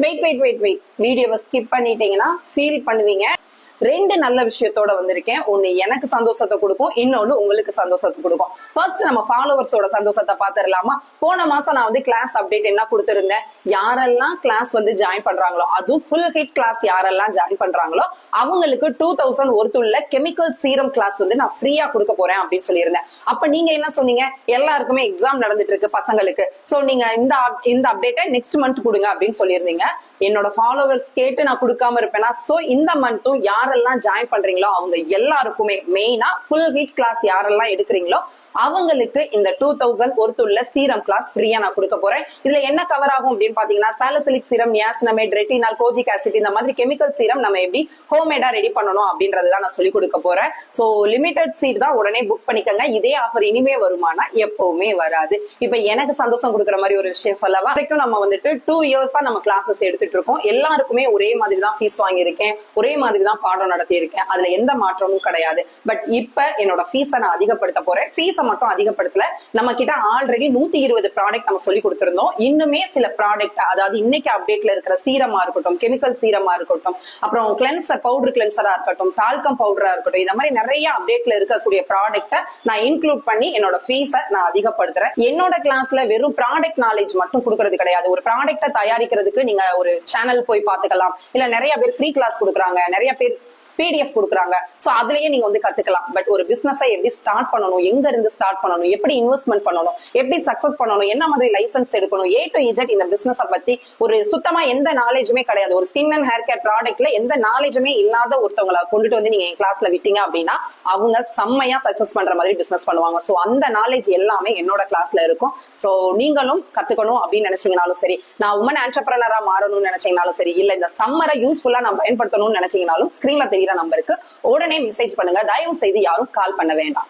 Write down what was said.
Wait வீடியோவை skip பண்ணிட்டீங்கன்னா feel பண்ணுவீங்க. ரெண்டு நல்ல விஷயத்தோட வந்திருக்கேன். ஒண்ணு எனக்கு சந்தோஷத்தை கொடுக்கும், இன்னொன்னு உங்களுக்கு சந்தோஷத்தை கொடுக்கும். ஃபர்ஸ்ட் நம்ம ஃபாலோவர்ஸோட சந்தோஷத்தை பாத்துடலாமா? போன மாசம் நான் கிளாஸ் அப்டேட் என்ன கொடுத்திருந்தேன், யாரெல்லாம் கிளாஸ் ஜாயின் பண்றாங்களோ, அதுவும் ஃபுல் ஹிட் கிளாஸ் யாரெல்லாம் ஜாயின் பண்றாங்களோ அவங்களுக்கு 2000 ஒருத்துள்ள கெமிக்கல் சீரம் கிளாஸ் நான் ஃப்ரீயா கொடுக்க போறேன் அப்படின்னு சொல்லியிருந்தேன். அப்ப நீங்க என்ன சொன்னீங்க, எல்லாருக்குமே எக்ஸாம் நடந்துட்டு இருக்கு பசங்களுக்கு, சோ நீங்க இந்த அப்டேட்டை நெக்ஸ்ட் மந்த் கொடுங்க அப்படின்னு சொல்லியிருந்தீங்க. என்னோட ஃபாலோவர்ஸ் கேட்டு நான் கொடுக்காம இருப்பேனா? சோ இந்த மந்த்தும் யாரெல்லாம் ஜாயின் பண்றீங்களோ அவங்க எல்லாருக்குமே, மெயினா ஃபுல் ஹிட் கிளாஸ் யாரெல்லாம் எடுக்கிறீங்களோ அவங்களுக்கு இந்த 2000 ஒருத்துள்ள சீரம் கிளாஸ் ஃப்ரீயா நான் கொடுக்க போறேன். இதுல என்ன கவர் ஆகும் அப்படின்னு பாத்தீங்கன்னா, salicylic serum, niacinamide, retinal, kojic acid, இந்த மாதிரி கெமிக்கல் சீரம் நம்ம எப்படி ஹோம்மேடா ரெடி பண்ணணும் அப்படின்றதுதான் நான் சொல்லி கொடுக்க போறேன். சோ லிமிடெட் சீட் தான், உடனே புக் பண்ணிக்கங்க. இதே ஆஃபர் இனிமே வருமானா? எப்பவுமே வராது. இப்ப எனக்கு சந்தோஷம் கொடுக்குற மாதிரி ஒரு விஷயம் சொல்லவா? வரைக்கும் நம்ம 2 இயர்ஸா நம்ம கிளாஸஸ் எடுத்துட்டு இருக்கோம். எல்லாருக்குமே ஒரே மாதிரி தான் ஃபீஸ் வாங்கியிருக்கேன், ஒரே மாதிரி தான் பாடம் நடத்தி இருக்கேன். அதுல எந்த மாற்றமும் கிடையாது. பட் இப்ப என்னோட ஃபீஸை நான் அதிகப்படுத்த போறேன். ஃபீஸை மட்டும் அதிகப்படுத்தல, நம்ம கிட்ட ஆல்ரெடி 120 ப்ராடக்ட் நம்ம சொல்லி கொடுத்திருந்தோம். இன்னுமே சில ப்ராடக்ட், அதாவது இன்னைக்கு அப்டேட்ல இருக்கிற சீரமா இருக்கட்டும், கெமிக்கல் சீரமா இருக்கட்டும், அப்புறம் கிளென்சர், பவுடர் கிளென்சரா இருக்கட்டும், டால்கம் பவுடரா இருக்கட்டும், இந்த மாதிரி நிறைய அப்டேட்ல இருக்கக்கூடிய ப்ராடக்ட நான் இன்க்ளூட் பண்ணி என்னோட ஃபீஸை நான் அதிகப்படுத்துறேன். என்னோட கிளாஸ்ல வெறும் ப்ராடக்ட் நாலேஜ் மட்டும் கொடுக்கறது கிடையாது. ஒரு ப்ராடக்ட தயாரிக்கிறதுக்கு நீங்க ஒரு சேனல் போய் பாத்துக்கலாம், இல்ல நிறைய பேர் ஃப்ரீ கிளாஸ் கொடுக்குறாங்க, நிறைய பேர் PDF கொடுக்குறாங்க. சோ அதுலயே நீங்க கத்துக்கலாம். பட் ஒரு பிசினஸை எப்படி ஸ்டார்ட் பண்ணணும், எங்க இருந்து ஸ்டார்ட் பண்ணணும், எப்படி இன்வெஸ்ட்மெண்ட் பண்ணணும், எப்படி சக்சஸ் பண்ணணும், என்ன மாதிரி லைசன்ஸ் எடுக்கணும், A to Z இந்த பிசினஸ் பத்தி ஒரு சுத்தமா எந்த நாலேஜுமே கிடையாது. ஒரு ஸ்கின் அண்ட் ஹேர் கேர் ப்ராடக்ட்ல எந்த நாலேஜுமே இல்லாத ஒருத்தவங்களை கொண்டுட்டு நீங்க என் கிளாஸ்ல விட்டீங்க அப்படின்னா அவங்க செம்மையா சக்சஸ் பண்ற மாதிரி பிசினஸ் பண்ணுவாங்க. சோ அந்த நாலேஜ் எல்லாமே என்னோட கிளாஸ்ல இருக்கும். சோ நீங்களும் கத்துக்கணும் அப்படின்னு நினைச்சீங்கனாலும் சரி, நான் உமன் ஆண்டர்பிரனரா மாறணும்னு நினைச்சீங்கனாலும் சரி, இல்ல இந்த சம்மரை யூஸ்ஃபுல்லா நான் பயன்படுத்தணும்னு நினைச்சீங்கனாலும் ஸ்கிரீன்ல நம்பருக்கு உடனே மெசேஜ் பண்ணுங்க. தயவு செய்து யாரும் கால் பண்ண வேண்டாம்.